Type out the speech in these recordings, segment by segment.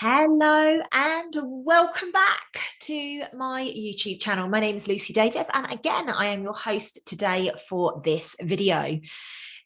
Hello and welcome back to my YouTube channel. My name is Lucy Davis, and again, I am your host today for this video.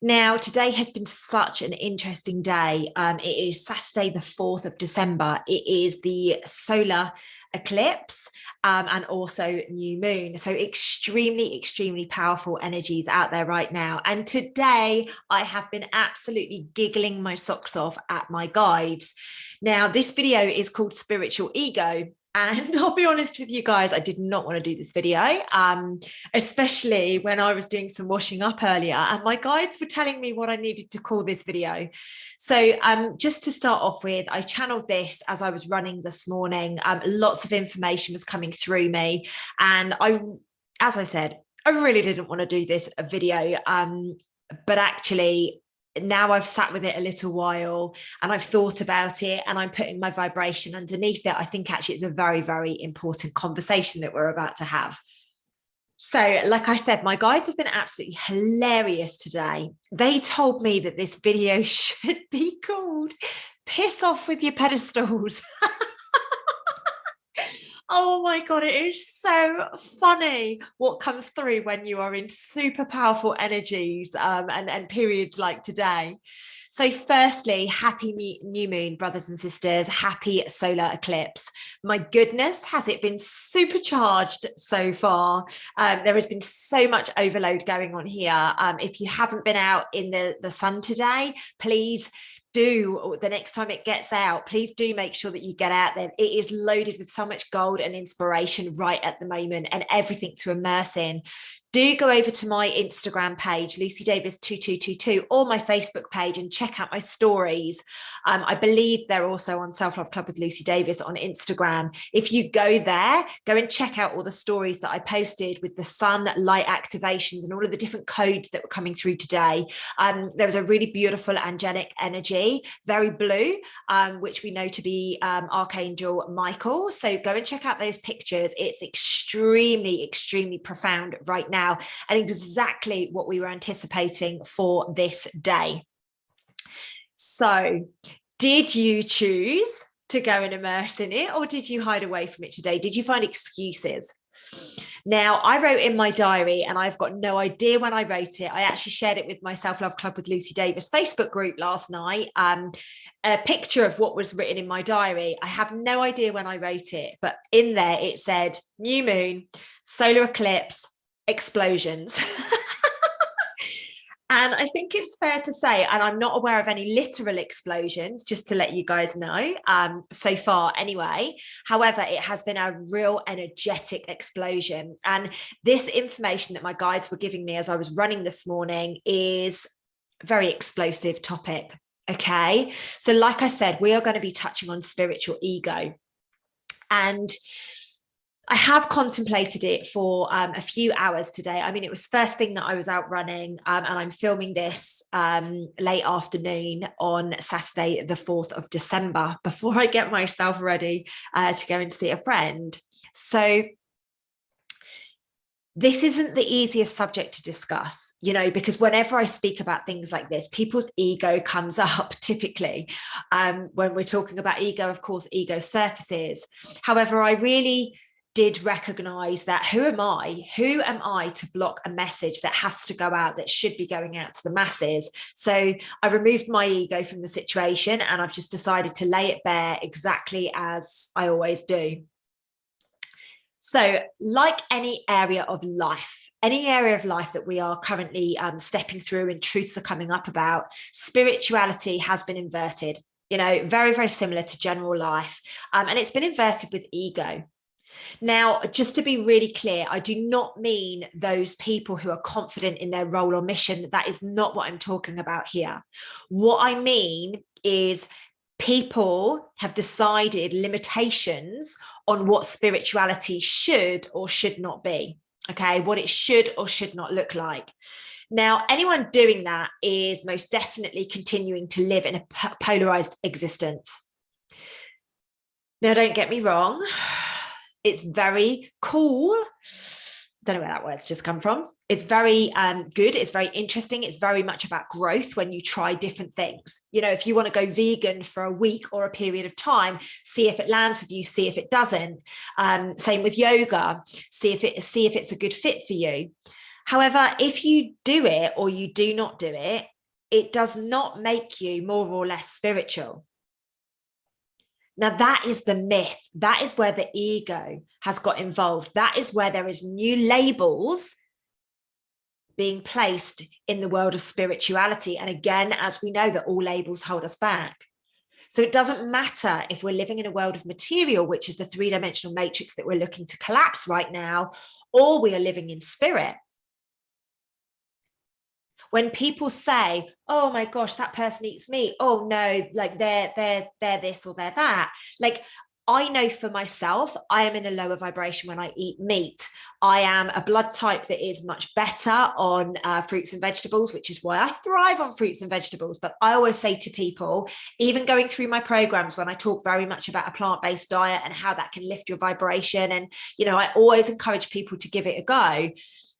Now, today has been such an interesting day. It is Saturday, the 4th of December. It is the solar eclipse and also new moon. So extremely powerful energies out there right now. And today I have been absolutely giggling my socks off at my guides. Now, this video is called Spiritual Ego. And I'll be honest with you guys, I did not want to do this video, especially when I was doing some washing up earlier and my guides were telling me what I needed to call this video. So just to start off with, I channeled this as I was running this morning. Lots of information was coming through me. And as I said, I really didn't want to do this video, but actually, now I've sat with it a little while and I've thought about it and I'm putting my vibration underneath it. I think actually it's a very important conversation that we're about to have. So like I said, my guides have been absolutely hilarious today. They told me that this video should be called Piss Off With Your Pedestals. Oh my God, it is so funny what comes through when you are in super powerful energies and periods like today. So firstly, happy new moon, brothers and sisters, happy solar eclipse. My goodness, has it been supercharged so far? There has been so much overload going on here. If you haven't been out in the sun today, please do, the next time it gets out, please do make sure that you get out there. It is loaded with so much gold and inspiration right at the moment and everything to immerse in. Do go over to my Instagram page, Lucy Davis 2222, or my Facebook page and check out my stories. I believe they're also on Self Love Club with Lucy Davis on Instagram. If you go there, go and check out all the stories that I posted with the sun light activations and all of the different codes that were coming through today. There was a really beautiful angelic energy, very blue, which we know to be Archangel Michael. So go and check out those pictures. It's extremely profound right now, and exactly what we were anticipating for this day. So did you choose to go and immerse in it, or did you hide away from it today? Did you find excuses? Now, I wrote in my diary, and I've got no idea when I wrote it. I actually shared it with my Self Love Club with Lucy Davis Facebook group last night, a picture of what was written in my diary. I have no idea when I wrote it, but in there it said new moon, solar eclipse, explosions. And I think it's fair to say, and I'm not aware of any literal explosions, just to let you guys know, so far anyway. However, it has been a real energetic explosion. And this information that my guides were giving me as I was running this morning is a very explosive topic. Okay. So like I said, we are going to be touching on spiritual ego. And I have contemplated it for a few hours today. I mean, it was first thing that I was out running, and I'm filming this late afternoon on Saturday, the 4th of December, before I get myself ready to go and see a friend. So this isn't the easiest subject to discuss, you know, because whenever I speak about things like this, people's ego comes up typically. When we're talking about ego, of course, ego surfaces. However, I really did recognize that who am I to block a message that has to go out, that should be going out to the masses? So I removed my ego from the situation, and I've just decided to lay it bare exactly as I always do. So like any area of life that we are currently stepping through and truths are coming up about, spirituality has been inverted, you know, very similar to general life. And it's been inverted with ego. Now, just to be really clear, I do not mean those people who are confident in their role or mission. That is not what I'm talking about here. What I mean is people have decided limitations on what spirituality should or should not be, okay? What it should or should not look like. Now, anyone doing that is most definitely continuing to live in a polarized existence. Now, don't get me wrong. It's very cool don't know where that word's just come from. It's very good. It's very interesting. It's very much about growth when you try different things. You know, if you want to go vegan for a week or a period of time, see if it lands with you, see if it doesn't. Same with yoga, see if it's a good fit for you. However, if you do it or you do not do it, it does not make you more or less spiritual. Now, that is the myth. That is where the ego has got involved. That is where there is new labels being placed in the world of spirituality. And again, as we know, that all labels hold us back. So it doesn't matter if we're living in a world of material, which is the three-dimensional matrix that we're looking to collapse right now, or we are living in spirit. When people say, oh my gosh, that person eats meat. Oh no, like they're this or they're that. Like, I know for myself, I am in a lower vibration when I eat meat. I am a blood type that is much better on fruits and vegetables, which is why I thrive on fruits and vegetables. But I always say to people, even going through my programs, when I talk very much about a plant-based diet and how that can lift your vibration, and, you know, I always encourage people to give it a go.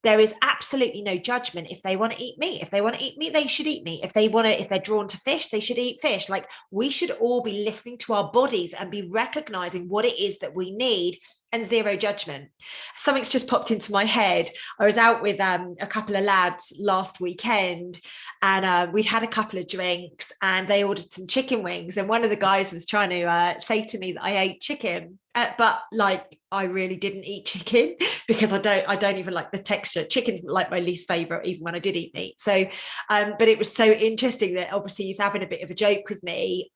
There is absolutely no judgment. If they want to eat meat, they should eat meat. If they're drawn to fish, they should eat fish. Like, we should all be listening to our bodies and be recognizing what it is that we need, and zero judgment. Something's just popped into my head. I was out with a couple of lads last weekend, and we'd had a couple of drinks, and they ordered some chicken wings. And one of the guys was trying to say to me that I ate chicken, but like, I really didn't eat chicken because I don't even like the texture. Chicken's like my least favorite, even when I did eat meat. So, but it was so interesting that obviously he's having a bit of a joke with me,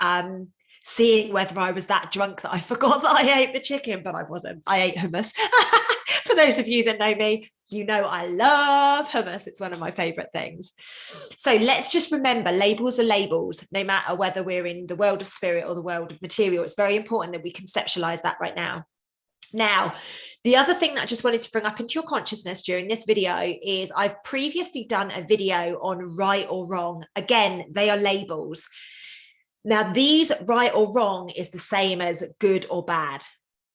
seeing whether I was that drunk that I forgot that I ate the chicken, but I wasn't. I ate hummus. For those of you that know me, you know I love hummus. It's one of my favorite things. So let's just remember, labels are labels, no matter whether we're in the world of spirit or the world of material. It's very important that we conceptualize that right now. Now, the other thing that I just wanted to bring up into your consciousness during this video is I've previously done a video on right or wrong. Again, they are labels. Now, these right or wrong is the same as good or bad.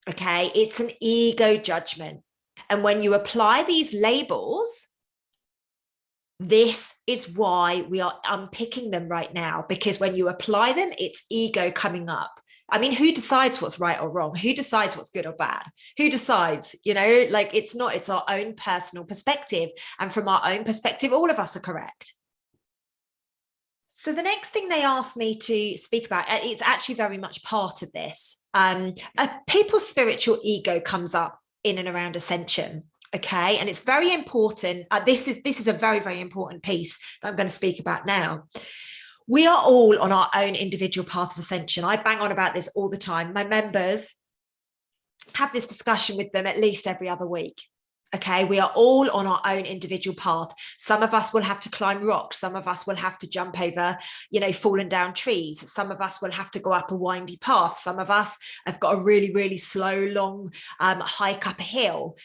Okay, it's an ego judgment. And when you apply these labels, this is why we are unpicking them right now, because when you apply them, it's ego coming up. I mean, who decides what's right or wrong? Who decides what's good or bad? Who decides? You know, like, it's our own personal perspective. And from our own perspective, all of us are correct. So the next thing they asked me to speak about, it's actually very much part of this. People's spiritual ego comes up in and around ascension. Okay, and it's very important. This is a very, very important piece that I'm going to speak about now. We are all on our own individual path of ascension. I bang on about this all the time. My members have this discussion with them at least every other week. Okay, we are all on our own individual path. Some of us will have to climb rocks. Some of us will have to jump over, you know, fallen down trees. Some of us will have to go up a windy path. Some of us have got a really, really slow, long hike up a hill.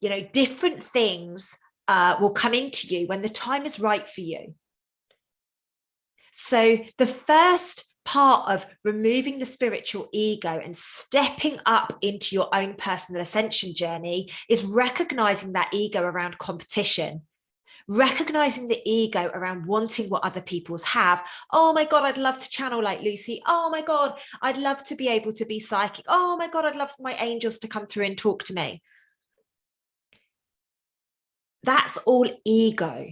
You know, different things will come into you when the time is right for you. So the first part of removing the spiritual ego and stepping up into your own personal ascension journey is recognizing that ego around competition, recognizing the ego around wanting what other people's have. Oh my God, I'd love to channel like Lucy. Oh my God, I'd love to be able to be psychic. Oh my God, I'd love my angels to come through and talk to me. That's all ego.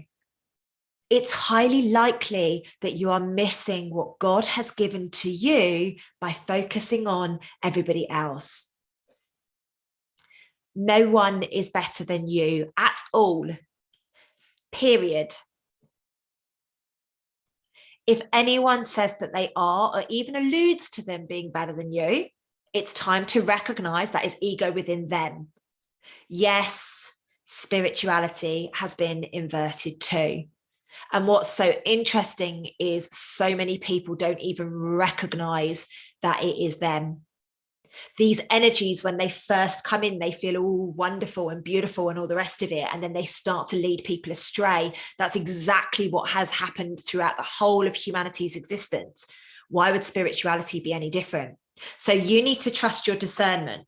It's highly likely that you are missing what God has given to you by focusing on everybody else. No one is better than you at all, period. If anyone says that they are, or even alludes to them being better than you, it's time to recognize that is ego within them. Yes, spirituality has been inverted too. And what's so interesting is so many people don't even recognize that it is them. These energies, when they first come in, they feel all wonderful and beautiful and all the rest of it. And then they start to lead people astray. That's exactly what has happened throughout the whole of humanity's existence. Why would spirituality be any different? So you need to trust your discernment.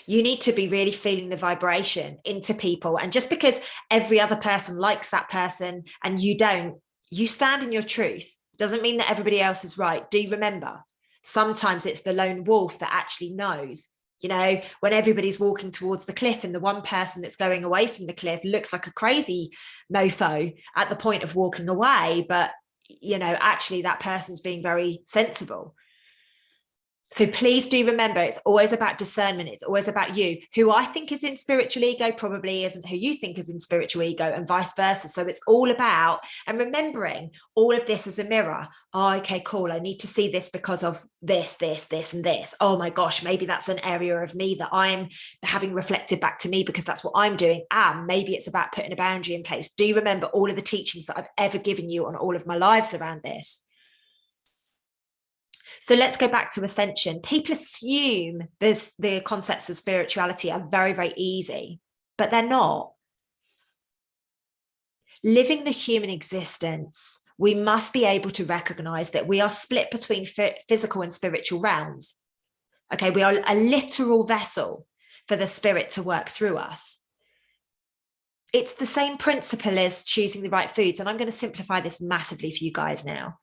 You need to be really feeling the vibration into people. And just because every other person likes that person and you don't, you stand in your truth. Doesn't mean that everybody else is right. Do remember, sometimes it's the lone wolf that actually knows. You know, when everybody's walking towards the cliff and the one person that's going away from the cliff looks like a crazy mofo at the point of walking away, but, you know, actually that person's being very sensible. So please do remember, it's always about discernment. It's always about you. Who I think is in spiritual ego probably isn't who you think is in spiritual ego, and vice versa. So it's all about, and remembering all of this as a mirror. Oh, okay, cool. I need to see this because of this, and this. Oh my gosh, maybe that's an area of me that I'm having reflected back to me because that's what I'm doing. And maybe it's about putting a boundary in place. Do remember all of the teachings that I've ever given you on all of my lives around this. So let's go back to ascension. People assume the concepts of spirituality are very, very easy, but they're not. Living the human existence, we must be able to recognize that we are split between physical and spiritual realms. Okay, we are a literal vessel for the spirit to work through us. It's the same principle as choosing the right foods. And I'm going to simplify this massively for you guys now.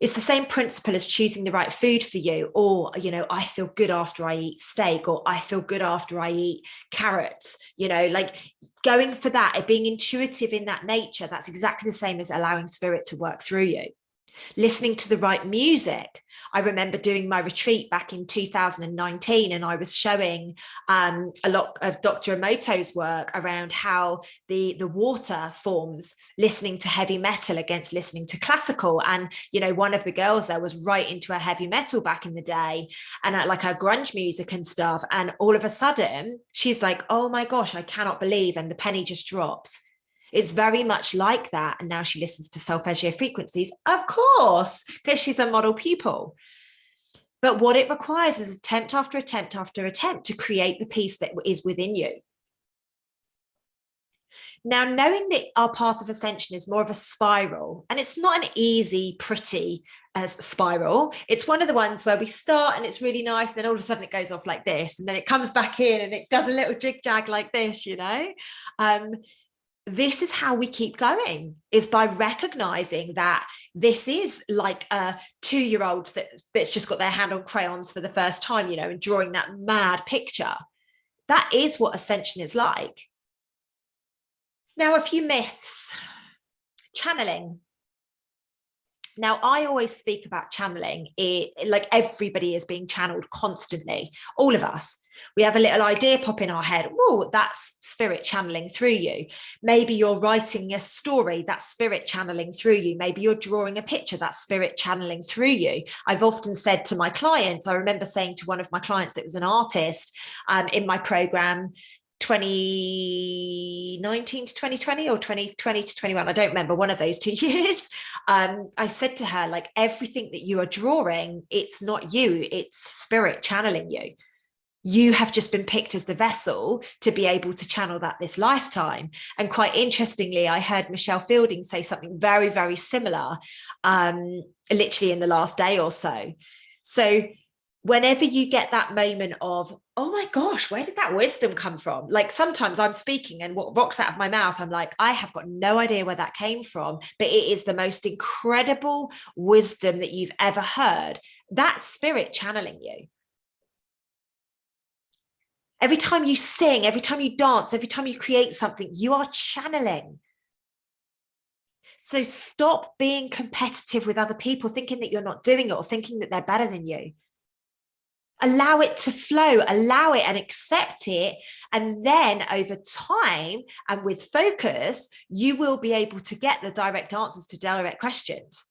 It's the same principle as choosing the right food for you, or, you know, I feel good after I eat steak, or I feel good after I eat carrots, you know, like going for that, being intuitive in that nature. That's exactly the same as allowing spirit to work through you. Listening to the right music. I remember doing my retreat back in 2019, and I was showing a lot of Dr. Emoto's work around how the water forms, listening to heavy metal against listening to classical. And, you know, one of the girls there was right into her heavy metal back in the day, and like her grunge music and stuff. And all of a sudden she's like, oh my gosh, I cannot believe, and the penny just drops. It's very much like that. And now she listens to solfeggio frequencies, of course, because she's a model pupil. But what it requires is attempt after attempt after attempt to create the peace that is within you. Now, knowing that our path of ascension is more of a spiral, and it's not an easy, pretty spiral. It's one of the ones where we start and it's really nice, and then all of a sudden it goes off like this, and then it comes back in and it does a little jig jag like this, you know. This is how we keep going, is by recognizing that this is like a 2-year-old that's just got their hand on crayons for the first time, you know, and drawing that mad picture. That is what ascension is like. Now, a few myths. Channeling. Now, I always speak about channeling. Like everybody is being channeled constantly. All of us. We have a little idea pop in our head. Oh, that's spirit channeling through you. Maybe you're writing a story, that's spirit channeling through you. Maybe you're drawing a picture, that's spirit channeling through you. I've often said to my clients, I remember saying to one of my clients that was an artist in my program, 2019 to 2020 or 2020 to 21, I don't remember, one of those 2 years. I said to her, like, everything that you are drawing, it's not you, it's spirit channeling you. You have just been picked as the vessel to be able to channel that this lifetime. And quite interestingly, I heard Michelle Fielding say something very, very similar, literally in the last day or so. So whenever you get that moment of, oh my gosh, where did that wisdom come from? Like sometimes I'm speaking and what rocks out of my mouth, I'm like, I have got no idea where that came from, but it is the most incredible wisdom that you've ever heard. That's spirit channeling you. Every time you sing, every time you dance, every time you create something, you are channeling. So stop being competitive with other people, thinking that you're not doing it or thinking that they're better than you. Allow it to flow, allow it and accept it. And then over time and with focus, you will be able to get the direct answers to direct questions.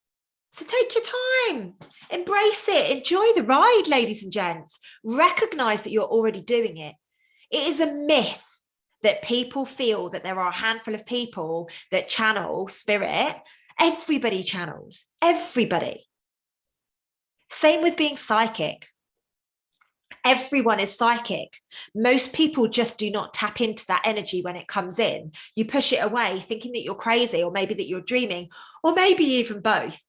So take your time, embrace it, enjoy the ride, ladies and gents. Recognize that you're already doing it. It is a myth that people feel that there are a handful of people that channel spirit. Everybody channels, everybody. Same with being psychic. Everyone is psychic. Most people just do not tap into that energy when it comes in. You push it away thinking that you're crazy, or maybe that you're dreaming, or maybe even both.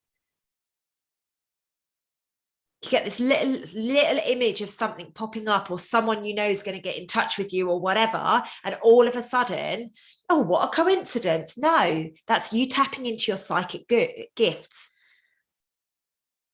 You get this little image of something popping up, or someone you know is going to get in touch with you or whatever, and all of a sudden, oh, what a coincidence. No, that's you tapping into your psychic gifts.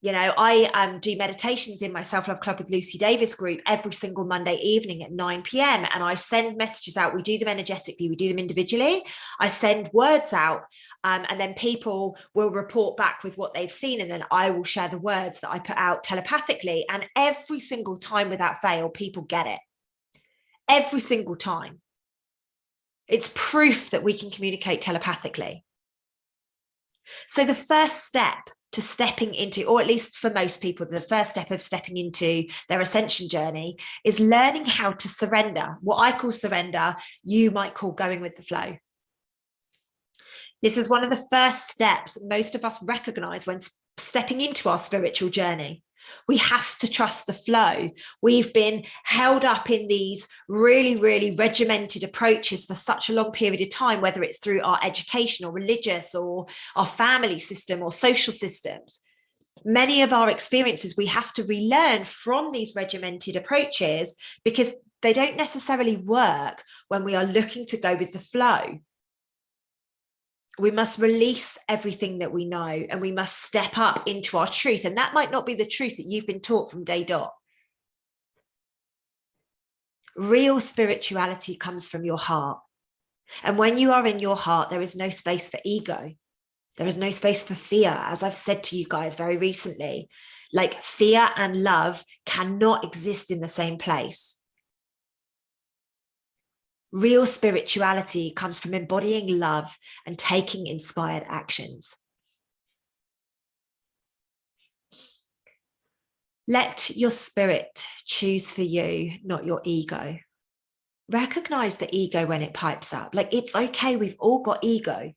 You know, I do meditations in my self-love club with Lucy Davis group every single Monday evening at 9 p.m. And I send messages out. We do them energetically, we do them individually. I send words out, and then people will report back with what they've seen. And then I will share the words that I put out telepathically. And every single time without fail, people get it. Every single time. It's proof that we can communicate telepathically. So the first step to stepping into, or at least for most people, the first step of stepping into their ascension journey is learning how to surrender. What I call surrender, you might call going with the flow. This is one of the first steps most of us recognize when stepping into our spiritual journey. We have to trust the flow. We've been held up in these really, really regimented approaches for such a long period of time, whether it's through our education or religious or our family system or social systems. Many of our experiences, we have to relearn from these regimented approaches because they don't necessarily work when we are looking to go with the flow. We must release everything that we know, and we must step up into our truth. And that might not be the truth that you've been taught from day dot. Real spirituality comes from your heart. And when you are in your heart, there is no space for ego. There is no space for fear. As I've said to you guys very recently, like fear and love cannot exist in the same place. Real spirituality comes from embodying love and taking inspired actions. Let your spirit choose for you, not your ego. Recognize the ego when it pipes up. Like, it's okay. We've all got ego.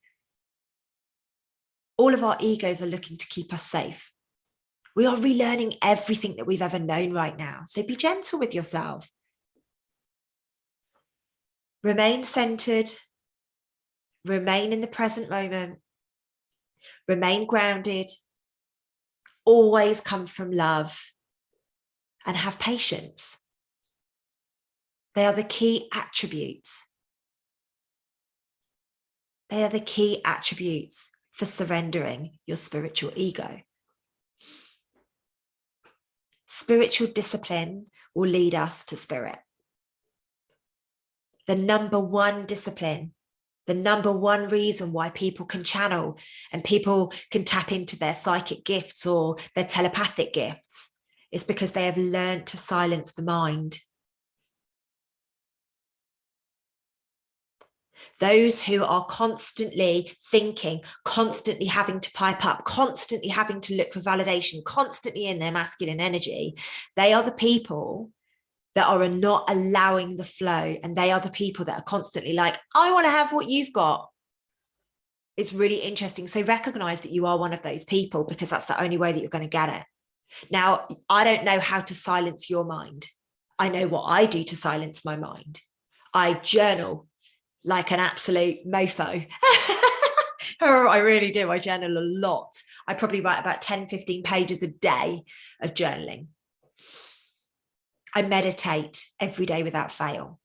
All of our egos are looking to keep us safe. We are relearning everything that we've ever known right now. So be gentle with yourself. Remain centered, remain in the present moment, remain grounded, always come from love, and have patience. They are the key attributes. They are the key attributes for surrendering your spiritual ego. Spiritual discipline will lead us to spirit. The number one discipline, the number one reason why people can channel and people can tap into their psychic gifts or their telepathic gifts is because they have learned to silence the mind. Those who are constantly thinking, constantly having to pipe up, constantly having to look for validation, constantly in their masculine energy, they are the people that are not allowing the flow. And they are the people that are constantly like, I want to have what you've got. It's really interesting. So recognize that you are one of those people, because that's the only way that you're going to get it. Now, I don't know how to silence your mind. I know what I do to silence my mind. I journal like an absolute mofo. I really do. I journal a lot. I probably write about 10, 15 pages a day of journaling. I meditate every day without fail.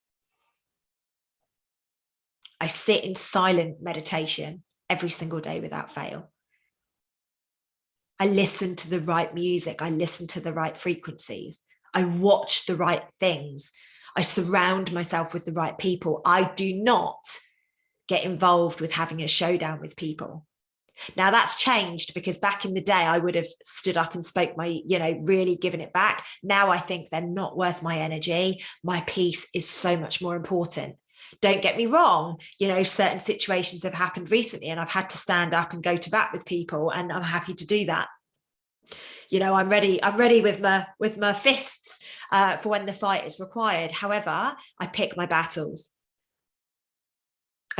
I sit in silent meditation every single day without fail. I listen to the right music. I listen to the right frequencies. I watch the right things. I surround myself with the right people. I do not get involved with having a showdown with people. Now that's changed, because back in the day, I would have stood up and spoke my, really given it back. Now I think they're not worth my energy. My peace is so much more important. Don't get me wrong. Certain situations have happened recently and I've had to stand up and go to bat with people, and I'm happy to do that. I'm ready with my fists for when the fight is required. However, I pick my battles.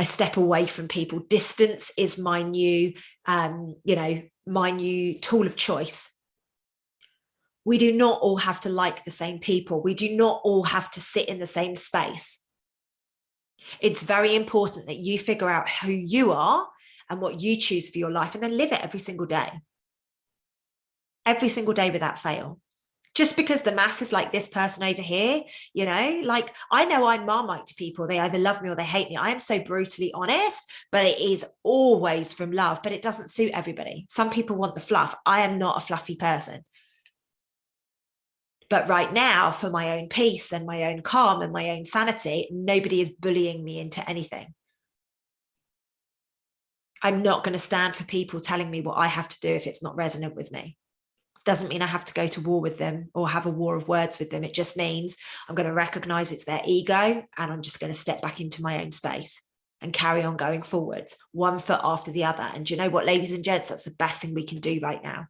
I step away from people. Distance is my new, my new tool of choice. We do not all have to like the same people. We do not all have to sit in the same space. It's very important that you figure out who you are and what you choose for your life, and then live it every single day. Every single day without fail. Just because the mass is like this person over here, you know, like I know I'm Marmite to people. They either love me or they hate me. I am so brutally honest, but it is always from love, but it doesn't suit everybody. Some people want the fluff. I am not a fluffy person. But right now, for my own peace and my own calm and my own sanity, nobody is bullying me into anything. I'm not going to stand for people telling me what I have to do if it's not resonant with me. Doesn't mean I have to go to war with them or have a war of words with them. It just means I'm going to recognize it's their ego, and I'm just going to step back into my own space and carry on going forwards, one foot after the other. And do you know what, ladies and gents, that's the best thing we can do right now.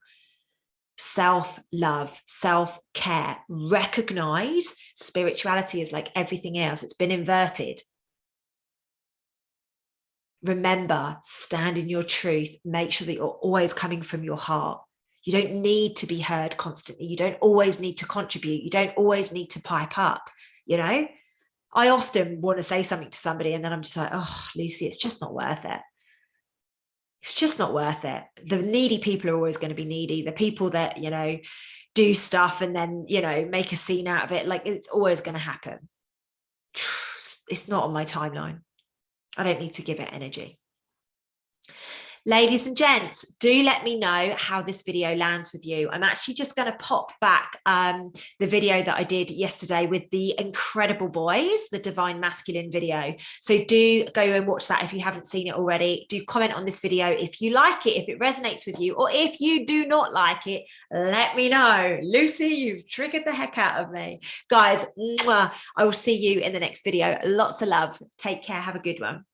Self-love, self-care. Recognize spirituality is like everything else. It's been inverted. Remember, stand in your truth. Make sure that you're always coming from your heart. You don't need to be heard constantly. You don't always need to contribute. You don't always need to pipe up. You know, I often want to say something to somebody and then I'm just like, oh, Lucy, it's just not worth it. It's just not worth it. The needy people are always going to be needy. The people that, you know, do stuff and then, you know, make a scene out of it, like it's always going to happen. It's not on my timeline. I don't need to give it energy. Ladies and gents, do let me know how this video lands with you. I'm actually just going to pop back the video that I did yesterday with the incredible boys, the Divine Masculine video. So do go and watch that if you haven't seen it already. Do comment on this video if you like it, if it resonates with you, or if you do not like it, let me know. Lucy, you've triggered the heck out of me. Guys, mwah, I will see you in the next video. Lots of love. Take care. Have a good one.